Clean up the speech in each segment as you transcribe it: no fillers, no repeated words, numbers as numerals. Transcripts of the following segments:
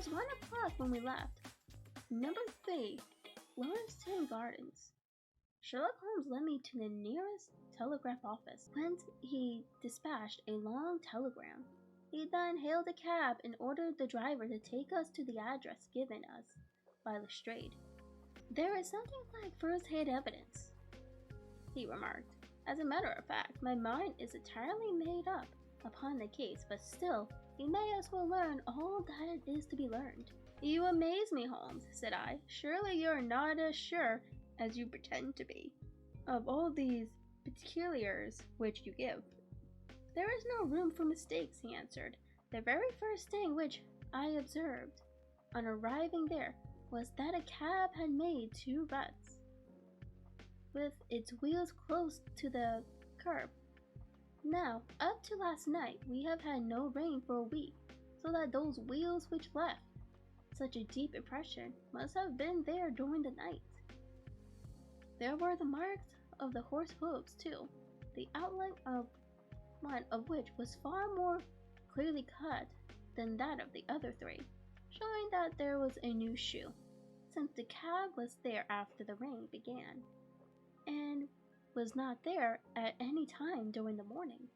was 1 o'clock when we left. Number 3, Lawrence Gardens. Sherlock Holmes led me to the nearest telegraph office, whence he dispatched a long telegram. He then hailed a cab and ordered the driver to take us to the address given us by Lestrade. "There is something like first-hand evidence," he remarked. "As a matter of fact, my mind is entirely made up upon the case, but still, we may as well learn all that is to be learned." "You amaze me, Holmes," said I. "Surely you are not as sure as you pretend to be of all these particulars which you give." "There is no room for mistakes," he answered. "The very first thing which I observed on arriving there was that a cab had made 2 ruts, with its wheels close to the curb. Now, up to last night, we have had no rain for a week, so that those wheels which left such a deep impression must have been there during the night. There were the marks of the horse hooves too, the outline of one of which was far more clearly cut than that of the other 3, showing that there was a new shoe, since the cab was there after the rain began, and was not there at any time during the morning.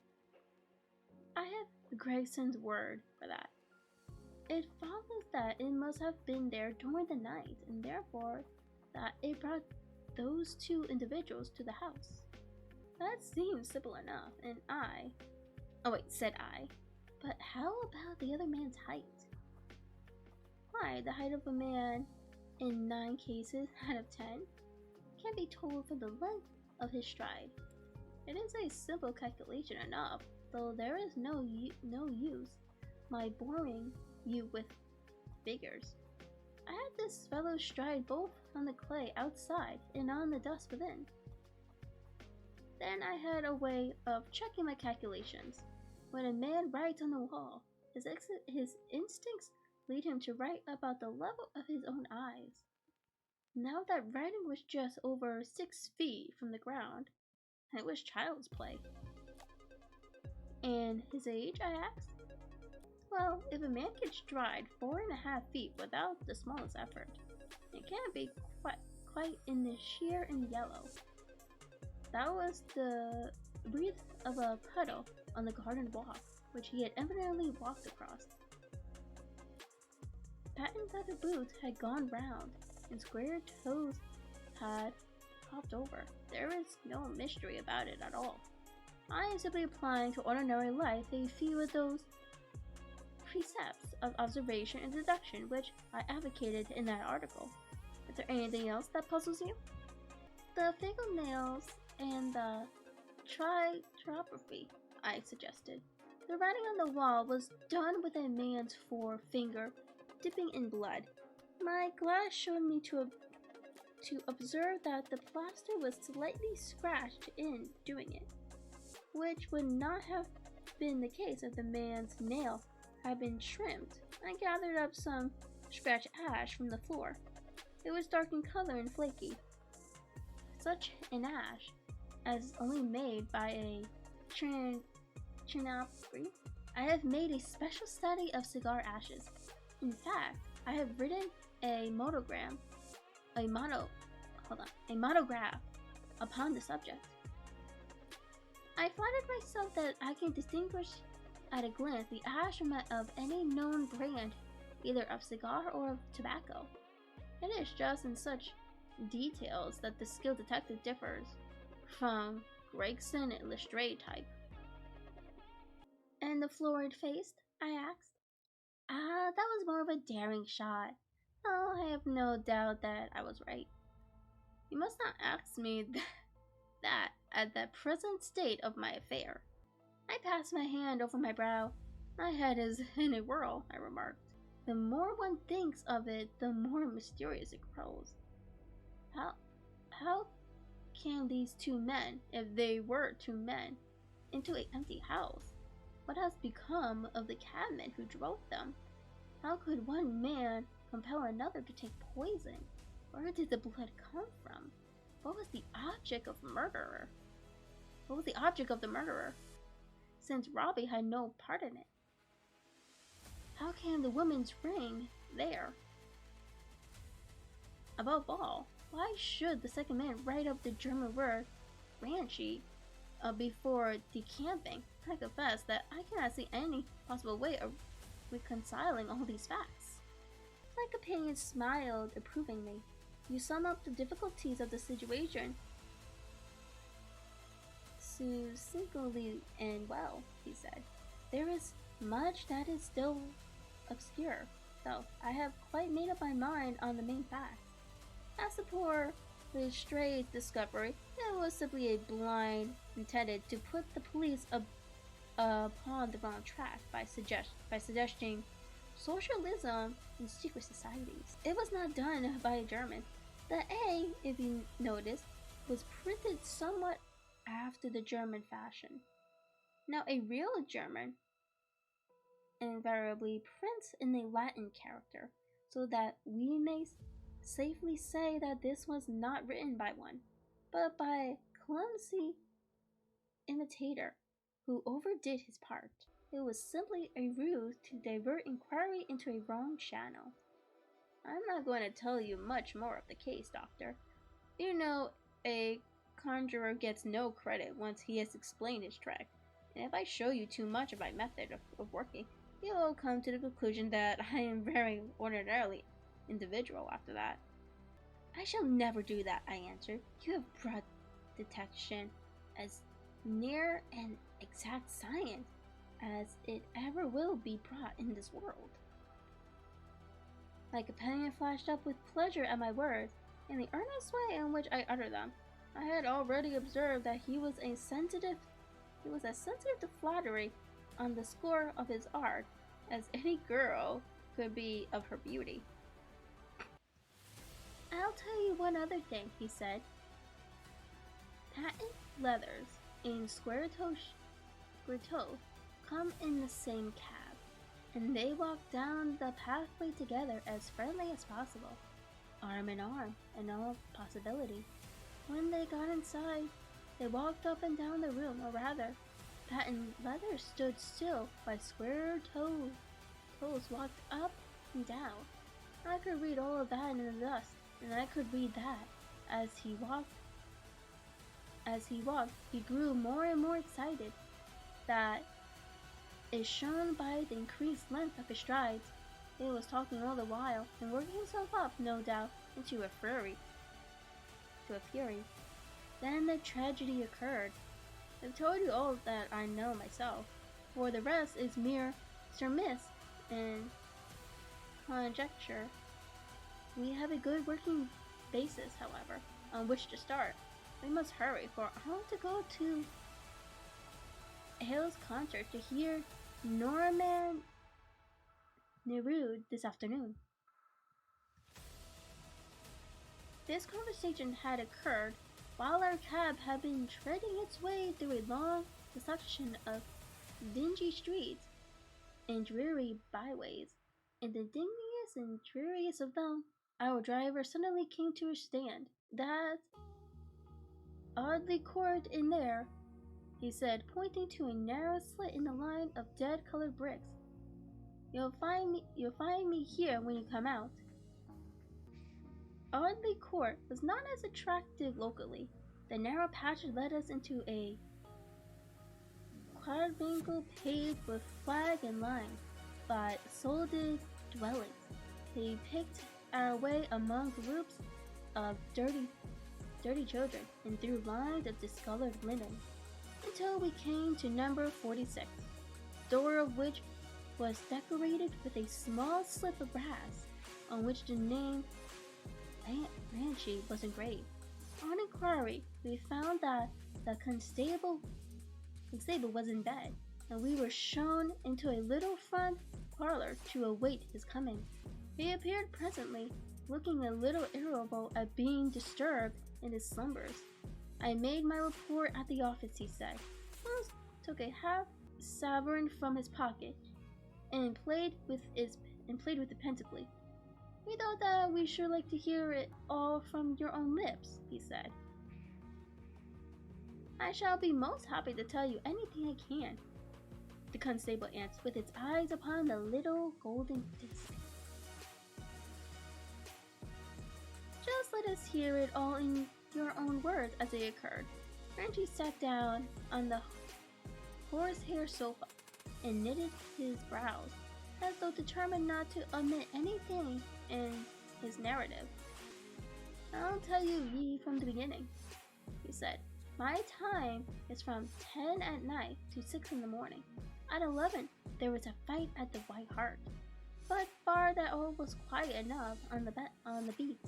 I have Gregson's word for that. It follows that it must have been there during the night, and therefore that it brought those 2 individuals to the house." "That seems simple enough, and said I, "but how about the other man's height?" "Why, the height of a man, in 9 cases out of 10, can be told from the length of his stride. It is a simple calculation enough, though there is no use my boring you with figures. I had this fellow stride both on the clay outside and on the dust within. Then I had a way of checking my calculations. When a man writes on the wall, his instincts lead him to write about the level of his own eyes. Now that writing was just over 6 feet from the ground, it was child's play." "And his age?" I asked. "Well, if a man can stride 4.5 feet without the smallest effort, it can't be quite in the sheer and yellow. That was the breadth of a puddle on the garden walk, which he had evidently walked across. Patent leather boots had gone round, and square toes had popped over. There is no mystery about it at all. I am simply applying to ordinary life a few of those precepts of observation and deduction which I advocated in that article. Is there anything else that puzzles you?" "The fingernails and the trigraphy," I suggested. "The writing on the wall was done with a man's forefinger dipping in blood. My glass showed me to observe that the plaster was slightly scratched in doing it, which would not have been the case if the man's nail had been trimmed. I gathered up some scratch ash from the floor. It was dark in color and flaky, such an ash as is only made by a trinophrine. I have made a special study of cigar ashes. In fact, I have written a monograph upon the subject. I flattered myself that I can distinguish at a glance the ash of any known brand, either of cigar or of tobacco. It is just in such details that the skilled detective differs from Gregson and Lestrade type." "And the florid-faced?" I asked. "Ah, that was more of a daring shot. Oh, I have no doubt that I was right." "You must not ask me that at the present state of my affair." I passed my hand over my brow. "My head is in a whirl," I remarked. "The more one thinks of it, the more mysterious it grows. How came these 2 men, if they were 2 men, into an empty house? What has become of the cabman who drove them? How could one man compel another to take poison? Where did the blood come from? What was the object of the murderer? Since Robbie had no part in it. How came the woman's ring there. Above all, why should the second man write up the German word ranchy before decamping? I confess that I cannot see any possible way of reconciling all these facts. My companion smiled approvingly. You sum up the difficulties of the situation succinctly and well, he said. There is much that is still obscure, though I have quite made up my mind on the main facts. As the poor stray discovery, it was simply a blind intended to put the police upon the wrong track by suggesting socialism in secret societies. It was not done by a German. The A, if you noticed, was printed somewhat after the German fashion. Now, a real German invariably prints in a Latin character, so that we may safely say that this was not written by one, but by a clumsy imitator who overdid his part. It was simply a ruse to divert inquiry into a wrong channel. I'm not going to tell you much more of the case, Doctor. You know, a conjurer gets no credit once he has explained his trick, and if I show you too much of my method of working, you will come to the conclusion that I am very ordinarily individual after that. I shall never do that, I answered. You have brought detection as near an exact science as it ever will be brought in this world. My companion flashed up with pleasure at my words, and the earnest way in which I uttered them. I had already observed that he was as sensitive to flattery on the score of his art as any girl could be of her beauty. I'll tell you one other thing, he said. Patent leathers and square toe come in the same cab, and they walk down the pathway together as friendly as possible, arm in arm in all possibility. When they got inside, they walked up and down the room, or rather, patent leather stood still while square toes walked up and down. I could read all of that in the dust, and I could read that as he walked, he grew more and more excited. That is shown by the increased length of his strides. He was talking all the while, and working himself up, no doubt, into a fury. Then the tragedy occurred. I've told you all that I know myself. For the rest is mere surmise and conjecture. We have a good working basis, however, on which to start. We must hurry, for I want to go to Hale's concert to hear Norman Neruda this afternoon. This conversation had occurred while our cab had been treading its way through a long succession of dingy streets and dreary byways. In the dingiest and dreariest of them, our driver suddenly came to a stand. That's oddly court in there, he said, pointing to a narrow slit in the line of dead-colored bricks. You'll find me here when you come out. Audley Court was not as attractive locally. The narrow passage led us into a quadrangle paved with flag and line, but solded dwellings. We picked our way among groups of dirty children and through lines of discolored linen, until we came to number 46, door of which was decorated with a small slip of brass, on which the name Banshee was engraved. On inquiry, we found that the constable was in bed, and we were shown into a little front parlor to await his coming. He appeared presently, looking a little irritable at being disturbed in his slumbers. I made my report at the office, he said. Holmes took a half-sovereign from his pocket and played with it pensively. We thought that we should like to hear it all from your own lips, he said. I shall be most happy to tell you anything I can, the constable answered, with its eyes upon the little golden disc. let us hear it all in your own words as they occurred. Reggie sat down on the horsehair sofa and knitted his brows, as though determined not to omit anything in his narrative. I'll tell you from the beginning, he said. My time is from 10 at night to 6 in the morning. At 11, there was a fight at the White Hart, but far that all was quiet enough on the beat.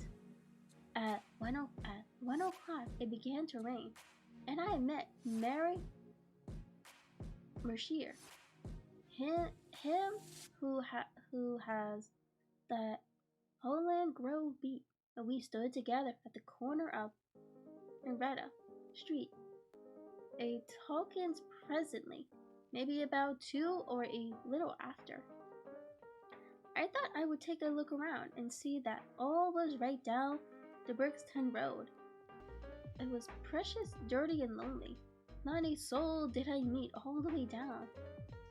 At 1 o'clock, it began to rain, and I met Mary Mercier, him who has the Holland Grove beat. We stood together at the corner of Henrietta Street, a talkins presently, maybe about 2 or a little after. I thought I would take a look around and see that all was right down the Brixton Road. It was precious dirty and lonely. Not a soul did I meet all the way down,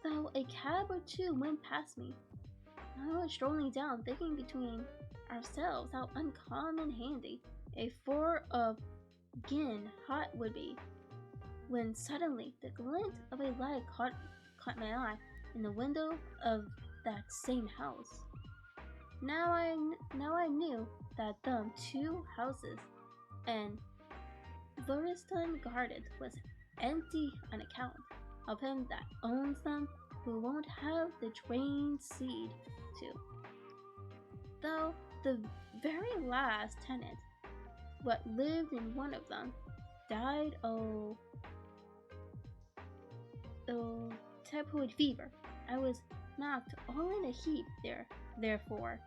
though a cab or two went past me. I was strolling down, thinking between ourselves how uncommon handy a 4 of gin hot would be, when suddenly the glint of a light caught my eye in the window of that same house. Now I knew that the 2 houses and Florestan Garden was empty on account of him that owns them, who won't have the drained seed to. Though the very last tenant, what lived in one of them, died of typhoid fever. I was knocked all in a heap therefore,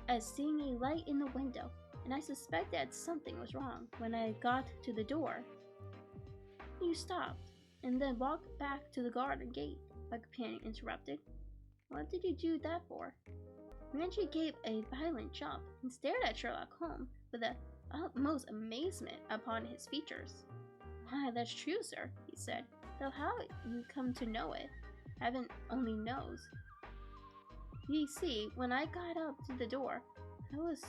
as seeing a light in the window, and I suspected that something was wrong. When I got to the door, you stopped, and then walked back to the garden gate, my companion interrupted. What did you do that for? Reggie gave a violent jump and stared at Sherlock Holmes with the utmost amazement upon his features. Why, that's true, sir, he said, though how you come to know it, heaven only knows. You see, when I got up to the door, I was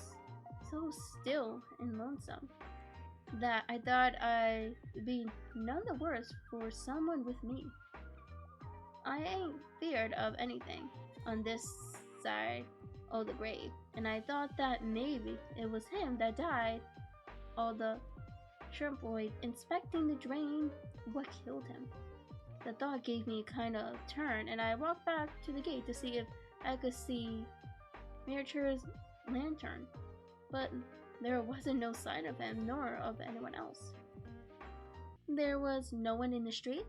so still and lonesome that I thought I'd be none the worse for someone with me. I ain't feared of anything on this side of the grave, and I thought that maybe it was him that died. All the typhoid inspecting the drain, what killed him? The thought gave me a kind of turn, and I walked back to the gate to see if I could see Miniature's lantern, but there wasn't no sign of him nor of anyone else. There was no one in the street?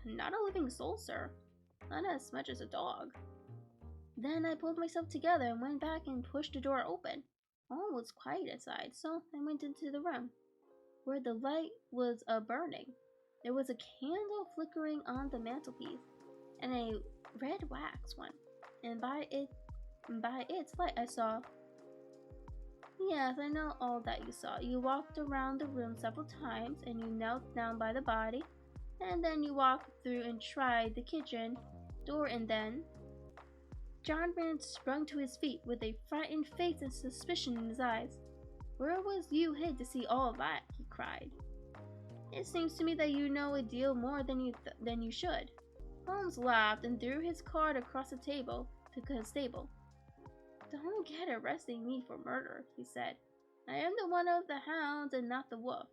Not a living soul, sir. Not as much as a dog. Then I pulled myself together and went back and pushed the door open. All was quiet inside, so I went into the room, where the light was burning. There was a candle flickering on the mantelpiece, and a red wax one, and by its light I saw. Yes, I know all that you saw. You walked around the room several times, and you knelt down by the body, and then you walked through and tried the kitchen door, and then... John Rand sprung to his feet with a frightened face and suspicion in his eyes. Where was you hid to see all that? He cried. It seems to me that you know a deal more than you should. Holmes laughed and threw his card across the table to the constable. Don't get arresting me for murder, he said. I am the one of the hounds and not the wolf.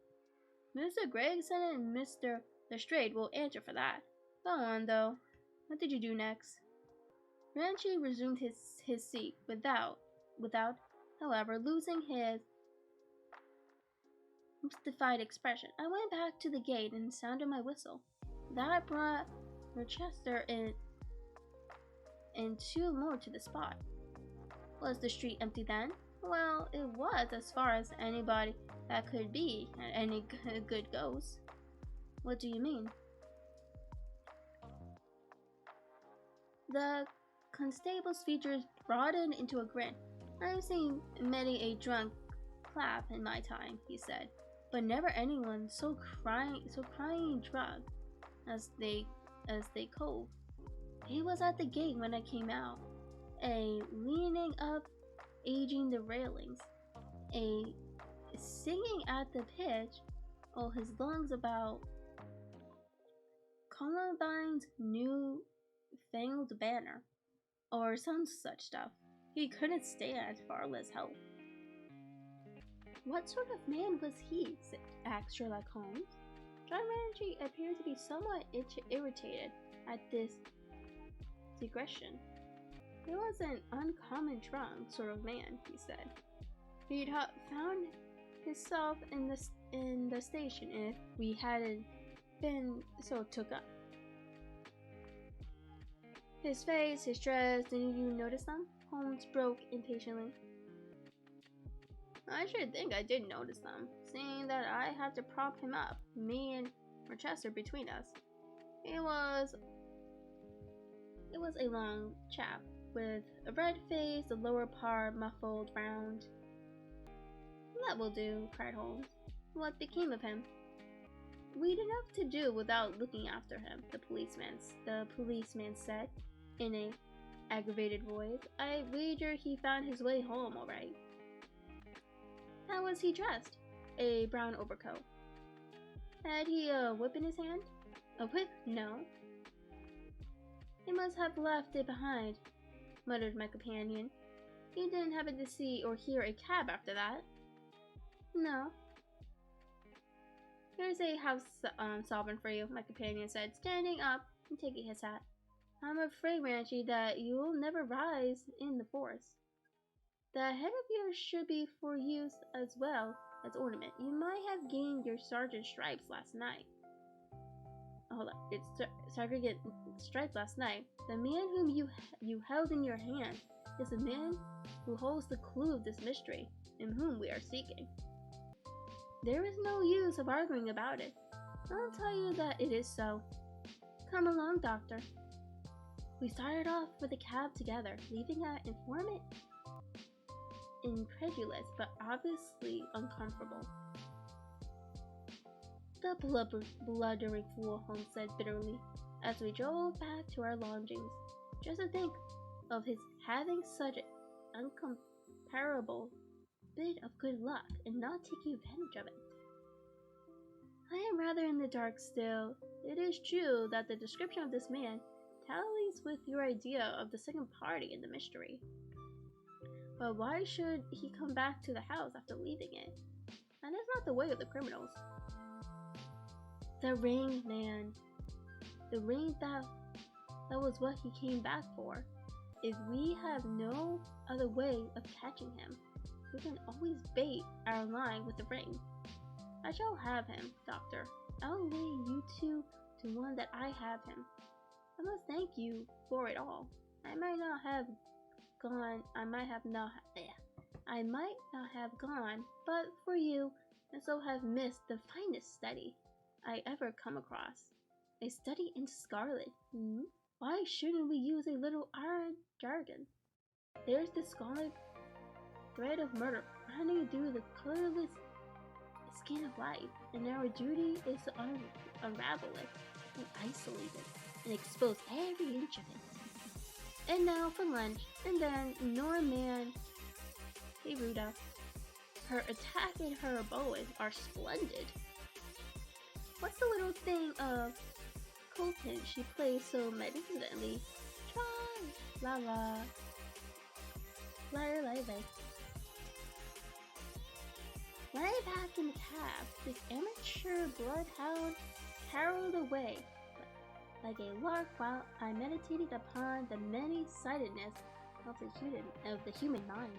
Mr. Gregson and Mr. Lestrade will answer for that. Go on, though. What did you do next? Reggie resumed his seat without, however, losing his mystified expression. I went back to the gate and sounded my whistle. That brought Rochester and 2 more to the spot. Was the street empty then? Well, it was, as far as anybody that could be, and any good goes. What do you mean? The constable's features broadened into a grin. I've seen many a drunk clap in my time, he said, but never anyone so crying drunk as they cove. He was at the gate when I came out, leaning up, aging the railings, a singing at the pitch of his lungs about Columbine's new fangled banner, or some such stuff. He couldn't stand far less help. What sort of man was he? Asked Sherlock Holmes. John Ranchi appeared to be somewhat irritated at this digression. He was an uncommon drunk sort of man, he said. He'd found himself in the station if we hadn't been so took up. His face, his dress, didn't you notice them? Holmes broke impatiently. I should think I did notice them, seeing that I had to prop him up, me and Rochester between us. It was a long chap, with a red face, the lower part muffled round. That will do, cried Holmes. What became of him? We'd enough to do without looking after him, the policeman said, in an aggravated voice. I wager he found his way home all right. How was he dressed? A brown overcoat. Had he a whip in his hand? A whip? No. He must have left it behind, muttered my companion. He didn't happen to see or hear a cab after that? No. Here's a house sovereign for you, my companion said, standing up and taking his hat. I'm afraid, Ranchi, that you'll never rise in the force. The head of yours should be for use as well as ornament. You might have gained your sergeant's stripes last night. Hold on, it's sergeant stripes last night. The man whom you held in your hand is the man who holds the clue of this mystery, and whom we are seeking. There is no use of arguing about it. I'll tell you that it is so. Come along, Doctor. We started off with a cab together, leaving our informant incredulous but obviously uncomfortable. The blundering fool, Holmes said bitterly, as we drove back to our lodgings. Just to think of his having such an incomparable bit of good luck and not taking advantage of it. I am rather in the dark still. It is true that the description of this man tallies with your idea of the second party in the mystery. But why should he come back to the house after leaving it? That is not the way of the criminals. The ring, man. The ring that was what he came back for. If we have no other way of catching him, we can always bait our line with the ring. I shall have him, Doctor. I'll lay you two to one that I have him. I must thank you for it all. I might not have gone, but for you, and so have missed the finest study I ever come across. A study in Scarlet. Why shouldn't we use a little iron jargon? There's the scarlet thread of murder running through the colorless skin of life, and our duty is to unravel it and isolate it and expose every inch of it. And now for lunch, and then Norman. Hey, Ruda. Her attack and her Bowen are splendid. What's the little thing of Conan she plays so magnificently? Try, la la. Liar, Way back in the cab, this amateur bloodhound caroled away like a lark while I meditated upon the many-sidedness of the human mind.